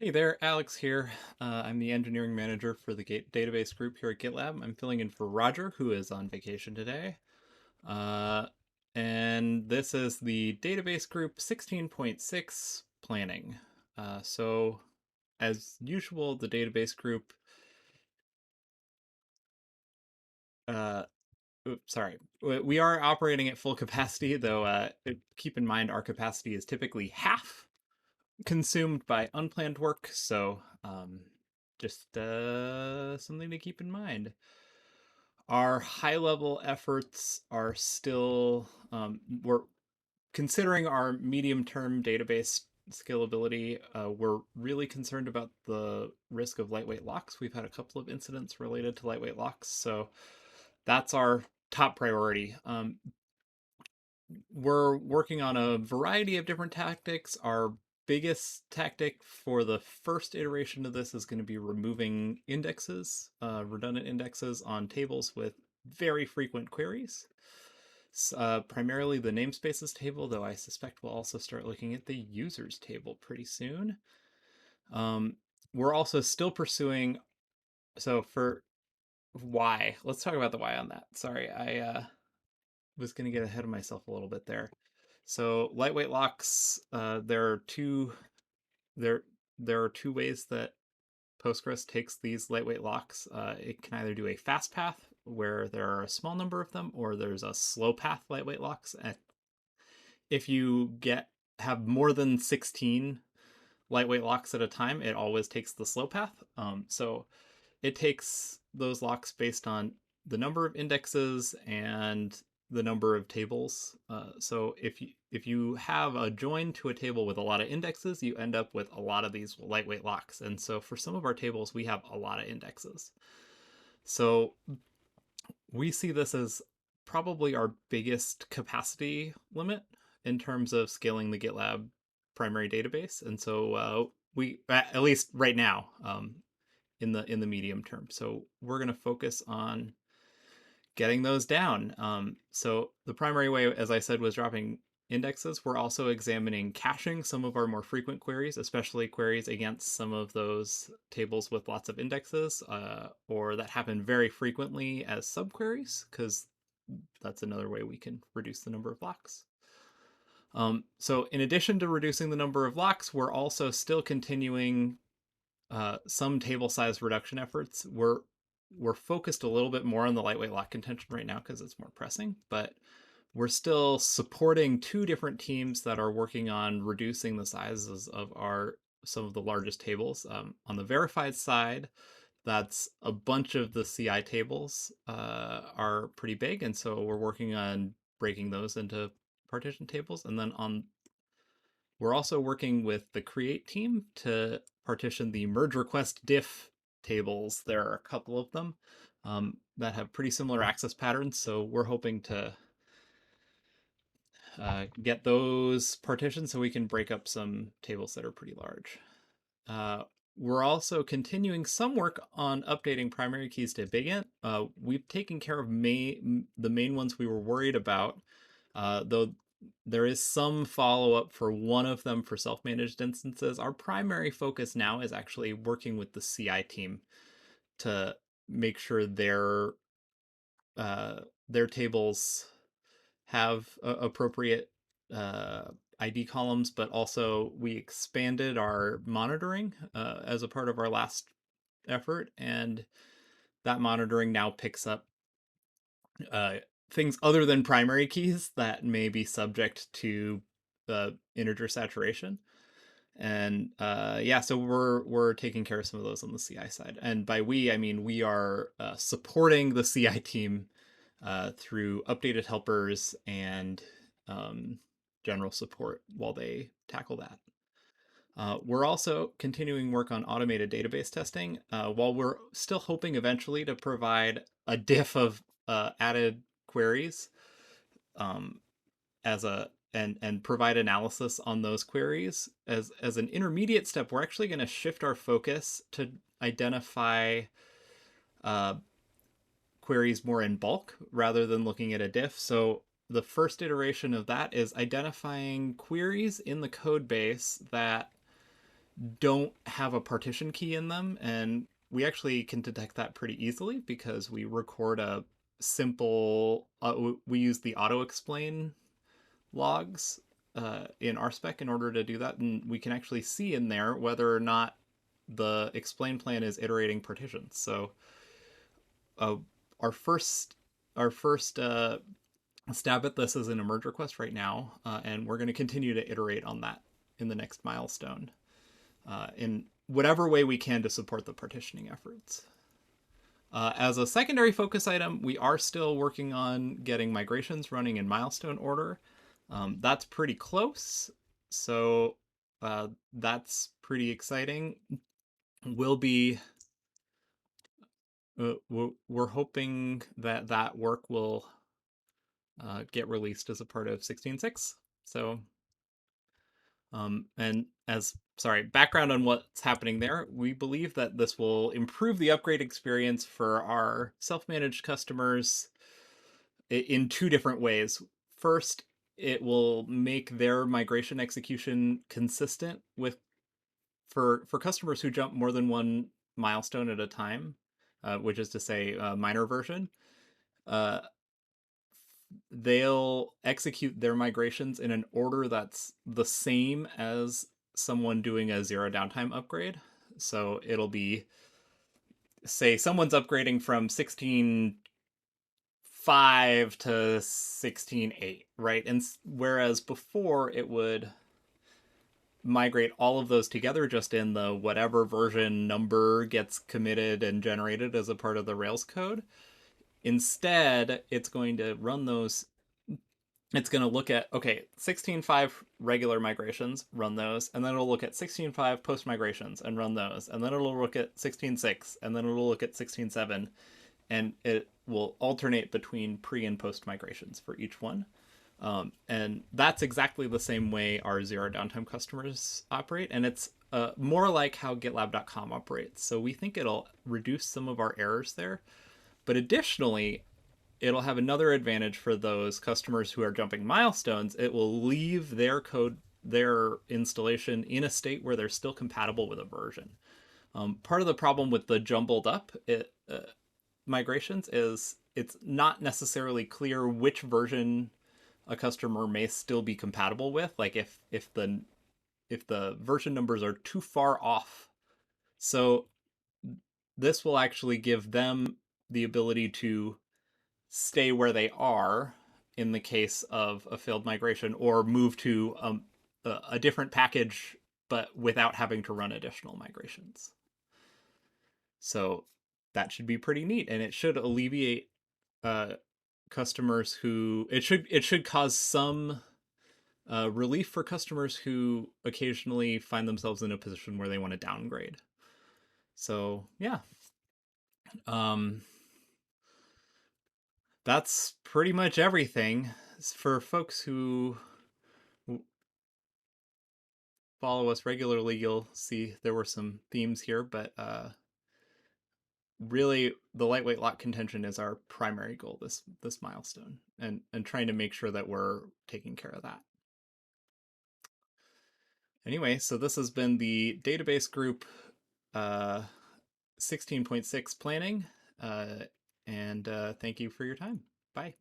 Hey there, Alex here. I'm the engineering manager for the database group here at GitLab. I'm filling in for Roger, who is on vacation today. Uh, and this is the database group 16.6 planning. So, as usual, the database group, uh, sorry, we are operating at full capacity, though keep in mind our capacity is typically half consumed by unplanned work. So, just something to keep in mind. Our high level efforts are still, we're considering our medium term database scalability. We're really concerned about the risk of lightweight locks. We've had a couple of incidents related to lightweight locks. So, that's our top priority. We're working on a variety of different tactics. Our biggest tactic for the first iteration of this is going to be removing indexes, redundant indexes on tables with very frequent queries. Primarily the namespaces table, though I suspect we'll also start looking at the users table pretty soon. Um, we're also still pursuing. So for why, let's talk about the why on that. Sorry, I was going to get ahead of myself a little bit there. So lightweight locks, there there are two ways that Postgres takes these lightweight locks. It can either do a fast path where there are a small number of them, or there's a slow path lightweight locks. And if you get have more than 16 lightweight locks at a time, it always takes the slow path. So it takes those locks based on the number of indexes and the number of tables. So if you have a join to a table with a lot of indexes, you end up with a lot of these lightweight locks. And so for some of our tables, we have a lot of indexes. So we see this as probably our biggest capacity limit in terms of scaling the GitLab primary database. And so we, at least right now, in the medium term. So we're going to focus on getting those down. So the primary way, as I said, was dropping indexes. We're also examining caching some of our more frequent queries, especially queries against some of those tables with lots of indexes, or that happen very frequently as subqueries, because that's another way we can reduce the number of locks. So in addition to reducing the number of locks, we're also still continuing some table size reduction efforts. We're focused a little bit more on the lightweight lock contention right now because it's more pressing, but we're still supporting two different teams that are working on reducing the sizes of our some of the largest tables. On the verified side, that's a bunch of the CI tables are pretty big, and so we're working on breaking those into partition tables. And then we're also working with the create team to partition the merge request diff tables. There are a couple of them that have pretty similar access patterns, so we're hoping to get those partitioned so we can break up some tables that are pretty large. Uh, we're also continuing some work on updating primary keys to BigInt. We've taken care of the main ones we were worried about, though there is some follow-up for one of them for self-managed instances. Our primary focus now is actually working with the CI team to make sure uh, their tables have appropriate uh, ID columns, but also we expanded our monitoring as a part of our last effort, and that monitoring now picks up uh, things other than primary keys that may be subject to integer saturation. And yeah, so we're taking care of some of those on the CI side. And by we, I mean we are supporting the CI team through updated helpers and um, general support while they tackle that. We're also continuing work on automated database testing. While we're still hoping eventually to provide a diff of added queries um, as a and provide analysis on those queries as an intermediate step, we're actually going to shift our focus to identify uh, queries more in bulk rather than looking at a diff. So the first iteration of that is identifying queries in the code base that don't have a partition key in them, and we actually can detect that pretty easily because we record a simple. We use the auto explain logs in RSpec in order to do that, and we can actually see in there whether or not the explain plan is iterating partitions. So uh, our first our first stab at this is in a merge request right now, and we're going to continue to iterate on that in the next milestone in whatever way we can to support the partitioning efforts. As a secondary focus item, we are still working on getting migrations running in milestone order. That's pretty close, so that's pretty exciting. We'll be we're hoping that that work will get released as a part of 16.6. So, and as sorry, background on what's happening there, we believe that this will improve the upgrade experience for our self-managed customers in two different ways. First, it will make their migration execution consistent with for customers who jump more than one milestone at a time, which is to say, a minor version. Uh, they'll execute their migrations in an order that's the same as someone doing a zero downtime upgrade. So it'll be, say, someone's upgrading from 16.5 to 16.8, right? And whereas before it would migrate all of those together just in the whatever version number gets committed and generated as a part of the Rails code. Instead, it's going to run those. It's going to look at, okay, 16.5 regular migrations, run those, and then it'll look at 16.5 post migrations and run those, and then it'll look at 16.6, and then it'll look at 16.7, and it will alternate between pre and post migrations for each one. And that's exactly the same way our zero downtime customers operate, and it's more like how GitLab.com operates. So we think it'll reduce some of our errors there, but additionally, it'll have another advantage for those customers who are jumping milestones. It will leave their code, their installation in a state where they're still compatible with a version. Part of the problem with the jumbled up migrations is it's not necessarily clear which version a customer may still be compatible with. Like if the version numbers are too far off. So this will actually give them the ability to stay where they are in the case of a failed migration, or move to a different package but without having to run additional migrations. So that should be pretty neat, and it should alleviate uh, customers who it should cause some relief for customers who occasionally find themselves in a position where they want to downgrade. So yeah, um, that's pretty much everything. For folks who follow us regularly, you'll see there were some themes here, but really the lightweight lock contention is our primary goal this milestone, and trying to make sure that we're taking care of that. Anyway, so this has been the database group 16.6 planning, and thank you for your time. Bye.